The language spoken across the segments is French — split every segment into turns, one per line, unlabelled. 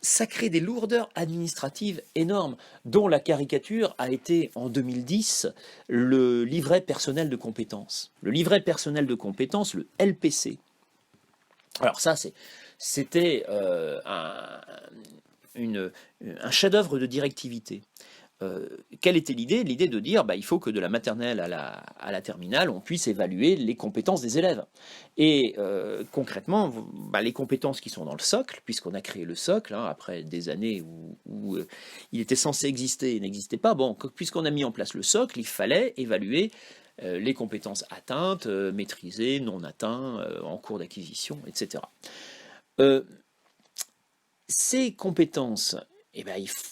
ça crée des lourdeurs administratives énormes, dont la caricature a été en 2010 le livret personnel de compétences. Le livret personnel de compétences, le LPC. Alors ça, c'était un chef-d'œuvre de directivité. Quelle était l'idée? L'idée de dire il faut que de la maternelle à la terminale, on puisse évaluer les compétences des élèves. Et concrètement, les compétences qui sont dans le socle, puisqu'on a créé le socle, après des années où il était censé exister et n'existait pas, puisqu'on a mis en place le socle, il fallait évaluer les compétences atteintes, maîtrisées, non atteintes, en cours d'acquisition, etc. Ces compétences,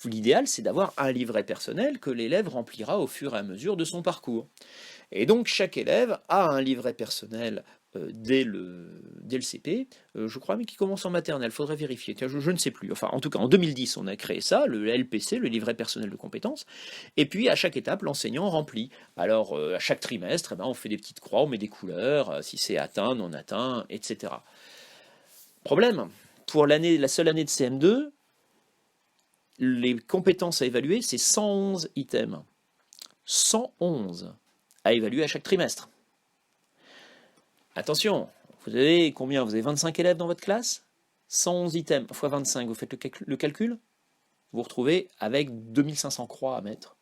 l'idéal, c'est d'avoir un livret personnel que l'élève remplira au fur et à mesure de son parcours. Et donc, chaque élève a un livret personnel dès le CP, je crois, mais qui commence en maternelle, il faudrait vérifier, je ne sais plus. Enfin, en tout cas, en 2010, on a créé ça, le LPC, le livret personnel de compétences, et puis à chaque étape, l'enseignant remplit. Alors, à chaque trimestre, on fait des petites croix, on met des couleurs, si c'est atteint, non atteint, etc. Problème, pour la seule année de CM2, les compétences à évaluer, c'est 111 items. 111 à évaluer à chaque trimestre. Attention, vous avez combien? Vous avez 25 élèves dans votre classe? 111 items x 25, vous faites le calcul? Vous vous retrouvez avec 2500 croix à mettre.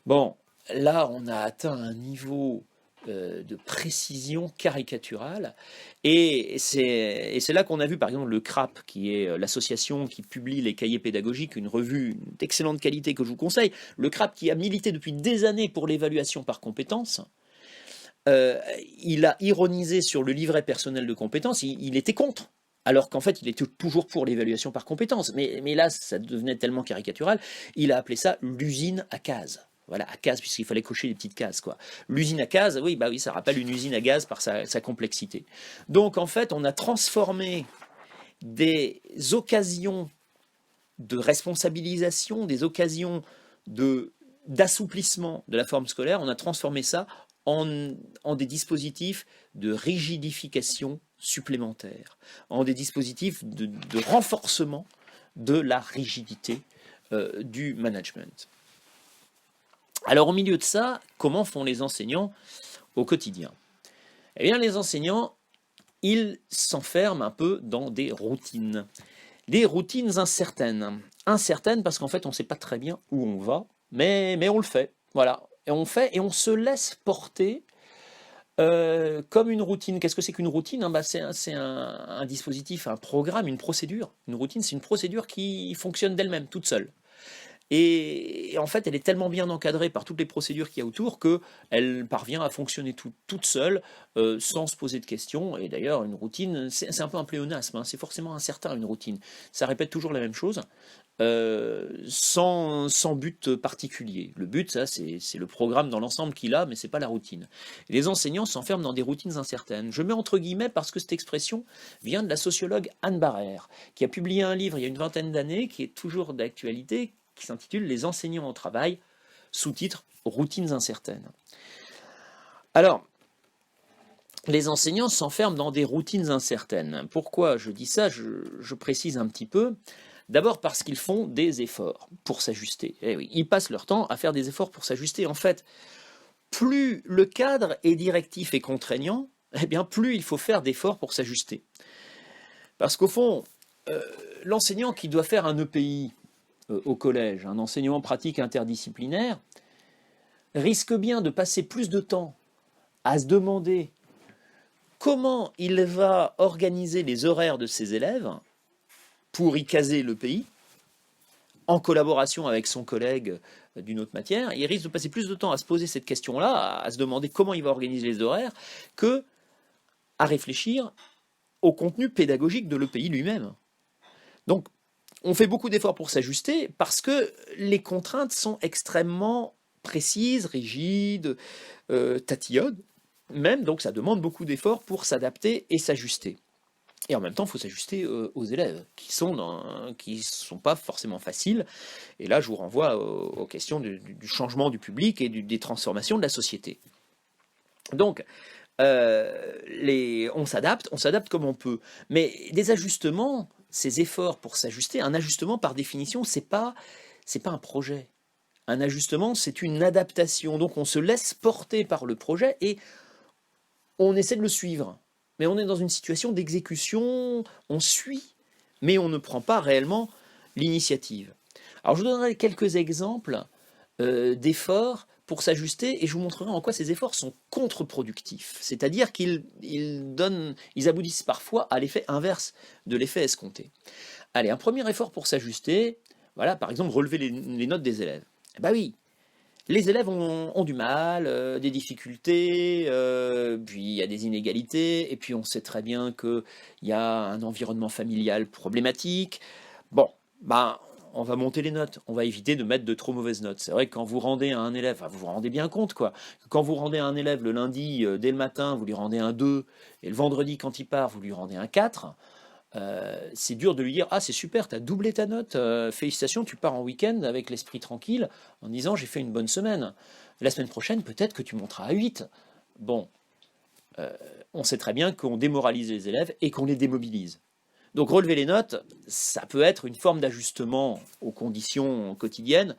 Bon, là, on a atteint un niveau de précision caricaturale, et c'est là qu'on a vu par exemple le CRAP, qui est l'association qui publie les cahiers pédagogiques, une revue d'excellente qualité que je vous conseille, le CRAP qui a milité depuis des années pour l'évaluation par compétences. Il a ironisé sur le livret personnel de compétences, il était contre, alors qu'en fait il était toujours pour l'évaluation par compétences, mais là ça devenait tellement caricatural, il a appelé ça l'usine à cases. Voilà, à cases, puisqu'il fallait cocher les petites cases, quoi. L'usine à cases, oui, ça rappelle une usine à gaz par sa complexité. Donc, en fait, on a transformé des occasions de responsabilisation, des occasions d'assouplissement de la forme scolaire, on a transformé ça en des dispositifs de rigidification supplémentaire, en des dispositifs de renforcement de la rigidité du management. Alors au milieu de ça, comment font les enseignants au quotidien? Eh bien les enseignants, ils s'enferment un peu dans des routines incertaines. Incertaines parce qu'en fait on ne sait pas très bien où on va, mais on le fait, voilà. Et on fait et on se laisse porter comme une routine. Qu'est-ce que c'est qu'une routine? C'est un dispositif, un programme, une procédure. Une routine, c'est une procédure qui fonctionne d'elle-même, toute seule. Et en fait, elle est tellement bien encadrée par toutes les procédures qu'il y a autour qu'elle parvient à fonctionner toute seule, sans se poser de questions. Et d'ailleurs, une routine, c'est un peu un pléonasme, c'est forcément incertain, une routine. Ça répète toujours la même chose, sans but particulier. Le but, ça, c'est le programme dans l'ensemble qu'il a, mais c'est pas la routine. Et les enseignants s'enferment dans des routines incertaines. Je mets entre guillemets parce que cette expression vient de la sociologue Anne Barrère, qui a publié un livre il y a une vingtaine d'années, qui est toujours d'actualité, qui s'intitule Les enseignants au travail, sous-titre Routines incertaines. Alors, les enseignants s'enferment dans des routines incertaines. Pourquoi je dis ça? Je précise un petit peu. D'abord parce qu'ils font des efforts pour s'ajuster. Eh oui, ils passent leur temps à faire des efforts pour s'ajuster. En fait, plus le cadre est directif et contraignant, eh bien plus il faut faire d'efforts pour s'ajuster. Parce qu'au fond, l'enseignant qui doit faire un EPI au collège, un enseignement pratique interdisciplinaire, risque bien de passer plus de temps à se demander comment il va organiser les horaires de ses élèves pour y caser l'EPI, en collaboration avec son collègue d'une autre matière. Il risque de passer plus de temps à se poser cette question-là, à se demander comment il va organiser les horaires, que à réfléchir au contenu pédagogique de l'EPI lui-même. Donc, on fait beaucoup d'efforts pour s'ajuster parce que les contraintes sont extrêmement précises, rigides, tatillonnes même, donc ça demande beaucoup d'efforts pour s'adapter et s'ajuster. Et en même temps, il faut s'ajuster aux élèves qui sont pas forcément faciles. Et là, je vous renvoie aux questions du changement du public et des transformations de la société. Donc, on s'adapte comme on peut. Mais des ajustements, ces efforts pour s'ajuster, un ajustement par définition, c'est pas un projet. Un ajustement, c'est une adaptation. Donc on se laisse porter par le projet et on essaie de le suivre. Mais on est dans une situation d'exécution, on suit, mais on ne prend pas réellement l'initiative. Alors je vous donnerai quelques exemples d'efforts pour s'ajuster et je vous montrerai en quoi ces efforts sont contre-productifs. C'est-à-dire ils aboutissent parfois à l'effet inverse de l'effet escompté. Allez, un premier effort pour s'ajuster, voilà, par exemple, relever les notes des élèves. Eh ben oui, les élèves ont du mal, des difficultés, puis il y a des inégalités, et puis on sait très bien qu'il y a un environnement familial problématique. Bon, ben, on va monter les notes, on va éviter de mettre de trop mauvaises notes. C'est vrai que quand vous rendez à un élève, enfin, vous vous rendez bien compte, quoi, que quand vous rendez à un élève le lundi, dès le matin, vous lui rendez un 2, et le vendredi, quand il part, vous lui rendez un 4, c'est dur de lui dire ah c'est super, tu as doublé ta note, félicitations, tu pars en week-end avec l'esprit tranquille en disant j'ai fait une bonne semaine. La semaine prochaine peut-être que tu monteras à 8. Bon, on sait très bien qu'on démoralise les élèves et qu'on les démobilise. Donc relever les notes, ça peut être une forme d'ajustement aux conditions quotidiennes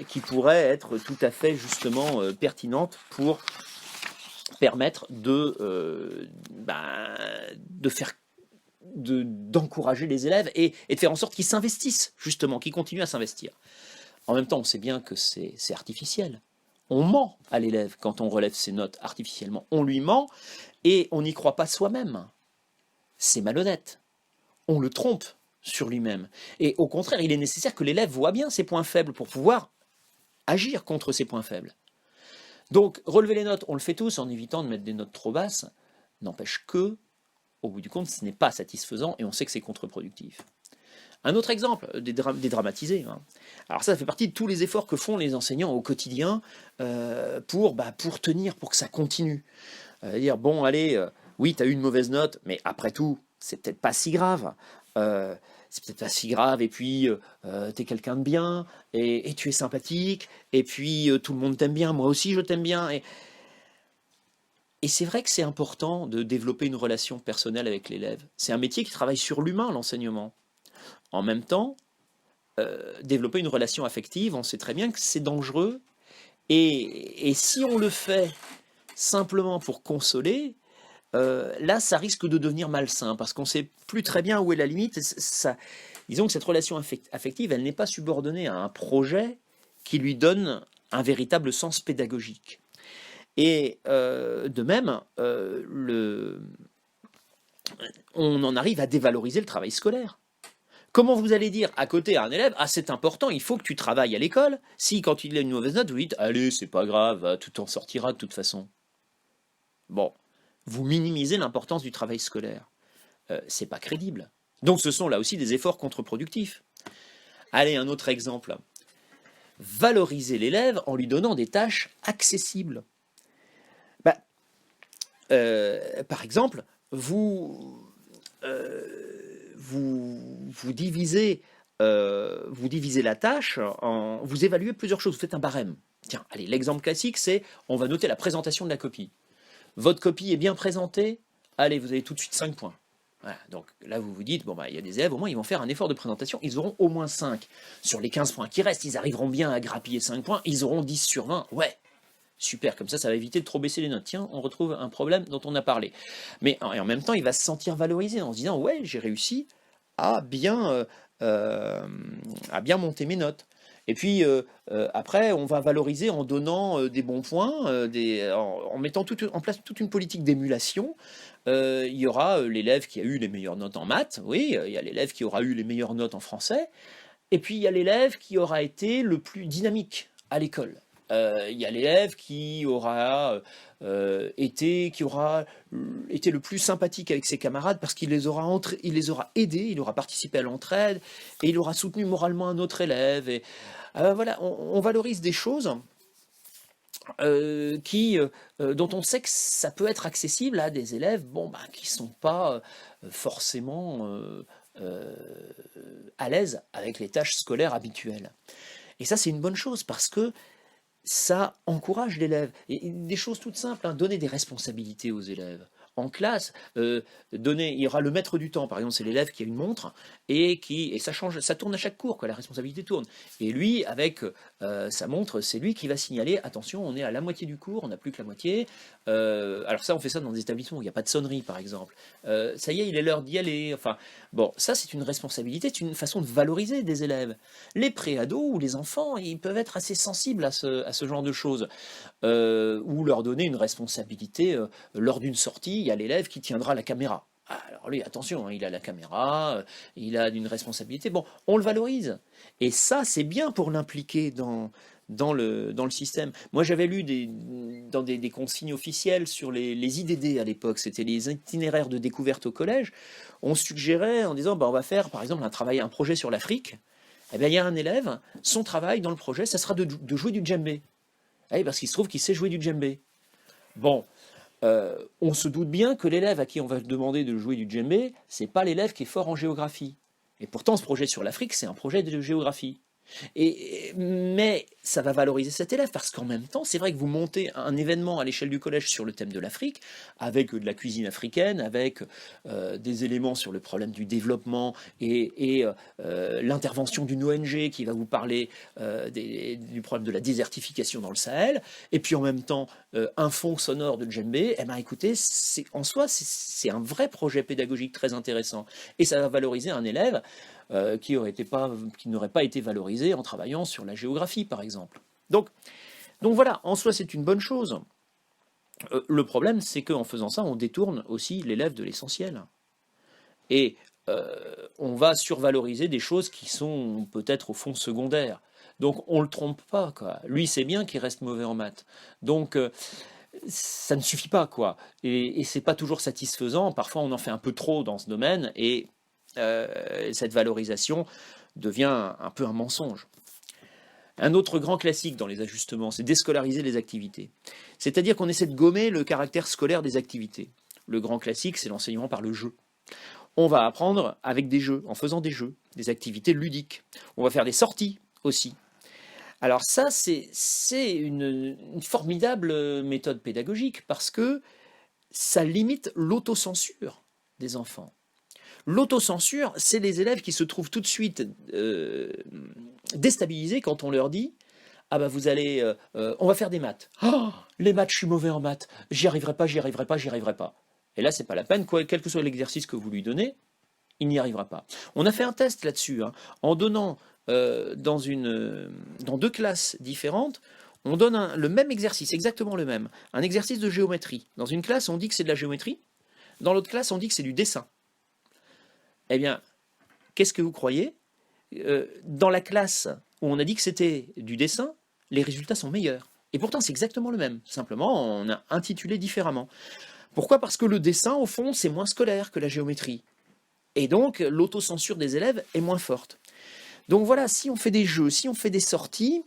qui pourrait être tout à fait justement pertinente pour permettre d'encourager les élèves et de faire en sorte qu'ils s'investissent, justement, qu'ils continuent à s'investir. En même temps, on sait bien que c'est artificiel. On ment à l'élève quand on relève ses notes artificiellement. On lui ment et on n'y croit pas soi-même. C'est malhonnête. On le trompe sur lui-même. Et au contraire, il est nécessaire que l'élève voit bien ses points faibles pour pouvoir agir contre ses points faibles. Donc, relever les notes, on le fait tous en évitant de mettre des notes trop basses, n'empêche que, au bout du compte, ce n'est pas satisfaisant et on sait que c'est contre-productif. Un autre exemple, dédramatiser. Hein. Alors ça fait partie de tous les efforts que font les enseignants au quotidien pour tenir, pour que ça continue. Dire, bon, allez, oui, tu as eu une mauvaise note, mais après tout, c'est peut-être pas si grave. C'est peut-être pas si grave, et puis t'es quelqu'un de bien, et tu es sympathique, et puis tout le monde t'aime bien, moi aussi je t'aime bien. Et c'est vrai que c'est important de développer une relation personnelle avec l'élève. C'est un métier qui travaille sur l'humain, l'enseignement. En même temps, développer une relation affective, on sait très bien que c'est dangereux, et si on le fait simplement pour consoler, là, ça risque de devenir malsain, parce qu'on ne sait plus très bien où est la limite. Disons que cette relation affective, elle n'est pas subordonnée à un projet qui lui donne un véritable sens pédagogique. Et de même, on en arrive à dévaloriser le travail scolaire. Comment vous allez dire à côté à un élève, ah c'est important, il faut que tu travailles à l'école, si quand il a une mauvaise note, vous dites, allez, c'est pas grave, tout en sortira de toute façon. Bon, vous minimisez l'importance du travail scolaire. C'est pas crédible. Donc ce sont là aussi des efforts contre-productifs. Allez, un autre exemple. Valoriser l'élève en lui donnant des tâches accessibles. Par exemple, vous divisez la tâche, vous évaluez plusieurs choses, vous faites un barème. Tiens, allez, l'exemple classique, c'est on va noter la présentation de la copie. Votre copie est bien présentée, allez, vous avez tout de suite 5 points. Voilà, donc là, vous vous dites, bon, il y a des élèves, au moins, ils vont faire un effort de présentation, ils auront au moins 5. Sur les 15 points qui restent, ils arriveront bien à grappiller 5 points, ils auront 10 sur 20. Ouais, super, comme ça va éviter de trop baisser les notes. Tiens, on retrouve un problème dont on a parlé. Mais en même temps, il va se sentir valorisé en se disant, ouais, j'ai réussi à bien monter mes notes. Et puis après, on va valoriser en donnant des bons points, en mettant en place toute une politique d'émulation. Il y aura l'élève qui a eu les meilleures notes en maths, oui, il y a l'élève qui aura eu les meilleures notes en français, et puis il y a l'élève qui aura été le plus dynamique à l'école. Il y a l'élève qui aura été le plus sympathique avec ses camarades parce qu'il les aura aidés, il aura participé à l'entraide et il aura soutenu moralement un autre élève. Et voilà, on valorise des choses dont on sait que ça peut être accessible à des élèves qui ne sont pas forcément à l'aise avec les tâches scolaires habituelles. Et ça, c'est une bonne chose parce que ça encourage l'élève. Et des choses toutes simples, donner des responsabilités aux élèves. en classe, il y aura le maître du temps, par exemple, c'est l'élève qui a une montre, et ça change, ça tourne à chaque cours, quoi, la responsabilité tourne. Et lui, avec sa montre, c'est lui qui va signaler, attention, on est à la moitié du cours, on n'a plus que la moitié. Alors ça, on fait ça dans des établissements où il n'y a pas de sonnerie, par exemple. Ça y est, il est l'heure d'y aller. Enfin, bon, ça c'est une responsabilité, c'est une façon de valoriser des élèves. Les préados ou les enfants, ils peuvent être assez sensibles à ce genre de choses. Ou leur donner une responsabilité lors d'une sortie, il y a l'élève qui tiendra la caméra. Ah, alors lui, attention, hein, il a la caméra, il a une responsabilité. Bon, on le valorise. Et ça, c'est bien pour l'impliquer dans le système. Moi, j'avais lu dans des consignes officielles sur les IDD à l'époque, c'était les itinéraires de découverte au collège. On suggérait en disant, bah, on va faire par exemple un projet sur l'Afrique. Eh bien, il y a un élève, son travail dans le projet, ça sera de jouer du djembé. Ah oui, parce qu'il se trouve qu'il sait jouer du djembé. Bon, on se doute bien que l'élève à qui on va demander de jouer du djembé, c'est pas l'élève qui est fort en géographie. Et pourtant, ce projet sur l'Afrique, c'est un projet de géographie. Mais ça va valoriser cet élève parce qu'en même temps, c'est vrai que vous montez un événement à l'échelle du collège sur le thème de l'Afrique, avec de la cuisine africaine, avec des éléments sur le problème du développement et l'intervention d'une ONG qui va vous parler du problème de la désertification dans le Sahel, et puis en même temps un fond sonore de djembé. Eh bien écoutez, en soi, c'est un vrai projet pédagogique très intéressant. Et ça va valoriser un élève qui n'aurait pas été valorisé en travaillant sur la géographie, par exemple. Donc voilà, en soi, c'est une bonne chose. Le problème, c'est qu'en faisant ça, on détourne aussi l'élève de l'essentiel. Et on va survaloriser des choses qui sont peut-être au fond secondaires. Donc on ne le trompe pas, quoi. Lui, c'est bien qu'il reste mauvais en maths. Donc ça ne suffit pas, quoi. Et c'est pas toujours satisfaisant. Parfois, on en fait un peu trop dans ce domaine, et cette valorisation devient un peu un mensonge. Un autre grand classique dans les ajustements, c'est déscolariser les activités. C'est-à-dire qu'on essaie de gommer le caractère scolaire des activités. Le grand classique, c'est l'enseignement par le jeu. On va apprendre avec des jeux, en faisant des jeux, des activités ludiques. On va faire des sorties aussi. Alors ça, c'est une formidable méthode pédagogique parce que ça limite l'autocensure des enfants. L'autocensure, c'est les élèves qui se trouvent tout de suite déstabilisés quand on leur dit « Ah bah vous allez, on va faire des maths. Oh, les maths, je suis mauvais en maths. J'y arriverai pas, j'y arriverai pas, j'y arriverai pas. » Et là, c'est pas la peine, quel que soit l'exercice que vous lui donnez, il n'y arrivera pas. On a fait un test là-dessus, hein, en donnant dans 2 classes différentes, on donne le même exercice, exactement le même, un exercice de géométrie. Dans une classe, on dit que c'est de la géométrie, dans l'autre classe, on dit que c'est du dessin. Eh bien, qu'est-ce que vous croyez? Dans la classe où on a dit que c'était du dessin, les résultats sont meilleurs. Et pourtant, c'est exactement le même. Simplement, on a intitulé différemment. Pourquoi? Parce que le dessin, au fond, c'est moins scolaire que la géométrie. Et donc, l'autocensure des élèves est moins forte. Donc voilà, si on fait des jeux, si on fait des sorties,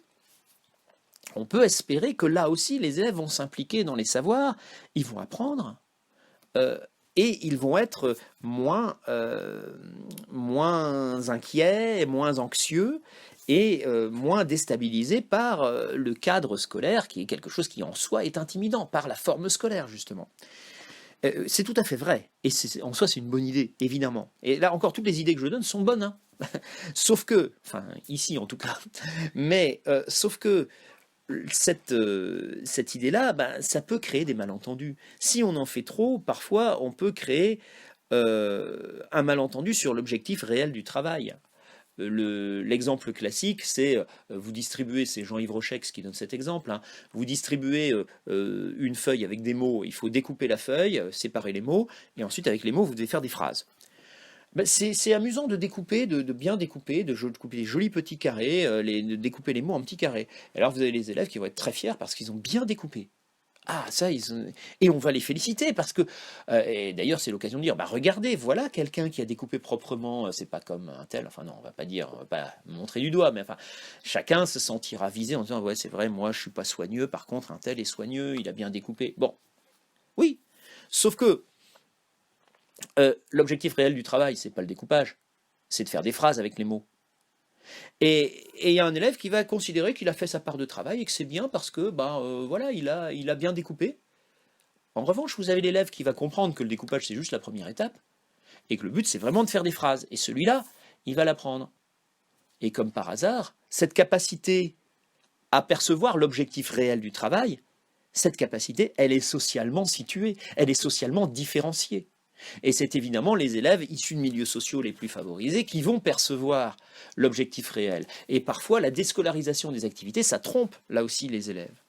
on peut espérer que là aussi, les élèves vont s'impliquer dans les savoirs, ils vont apprendre, et ils vont être moins inquiets, moins anxieux, et moins déstabilisés par le cadre scolaire, qui est quelque chose qui en soi est intimidant, par la forme scolaire justement. C'est tout à fait vrai, et en soi c'est une bonne idée, évidemment. Et là encore, toutes les idées que je donne sont bonnes, hein. Sauf que, enfin ici en tout cas, mais sauf que cette idée-là, ben, ça peut créer des malentendus. Si on en fait trop, parfois on peut créer un malentendu sur l'objectif réel du travail. L'exemple classique, c'est vous distribuez, c'est Jean-Yves Rochex qui donne cet exemple, hein, vous distribuez une feuille avec des mots, il faut découper la feuille, séparer les mots, et ensuite avec les mots, vous devez faire des phrases. Ben, c'est amusant de découper, de bien découper, de couper des jolis petits carrés, de découper les mots en petits carrés. Alors vous avez les élèves qui vont être très fiers parce qu'ils ont bien découpé. Ah, ça, et on va les féliciter parce que, et d'ailleurs, c'est l'occasion de dire, bah regardez, voilà quelqu'un qui a découpé proprement, c'est pas comme un tel, enfin non, on va pas montrer du doigt, mais enfin, chacun se sentira visé en disant, ouais, c'est vrai, moi, je suis pas soigneux, par contre, un tel est soigneux, il a bien découpé. Bon, oui, sauf que l'objectif réel du travail, c'est pas le découpage, c'est de faire des phrases avec les mots. Et il y a un élève qui va considérer qu'il a fait sa part de travail et que c'est bien parce que voilà, il a bien découpé. En revanche, vous avez l'élève qui va comprendre que le découpage, c'est juste la première étape, et que le but, c'est vraiment de faire des phrases. Et celui-là, il va l'apprendre. Et comme par hasard, cette capacité à percevoir l'objectif réel du travail, cette capacité, elle est socialement située, elle est socialement différenciée. Et c'est évidemment les élèves issus de milieux sociaux les plus favorisés qui vont percevoir l'objectif réel. Et parfois, la déscolarisation des activités, ça trompe là aussi les élèves.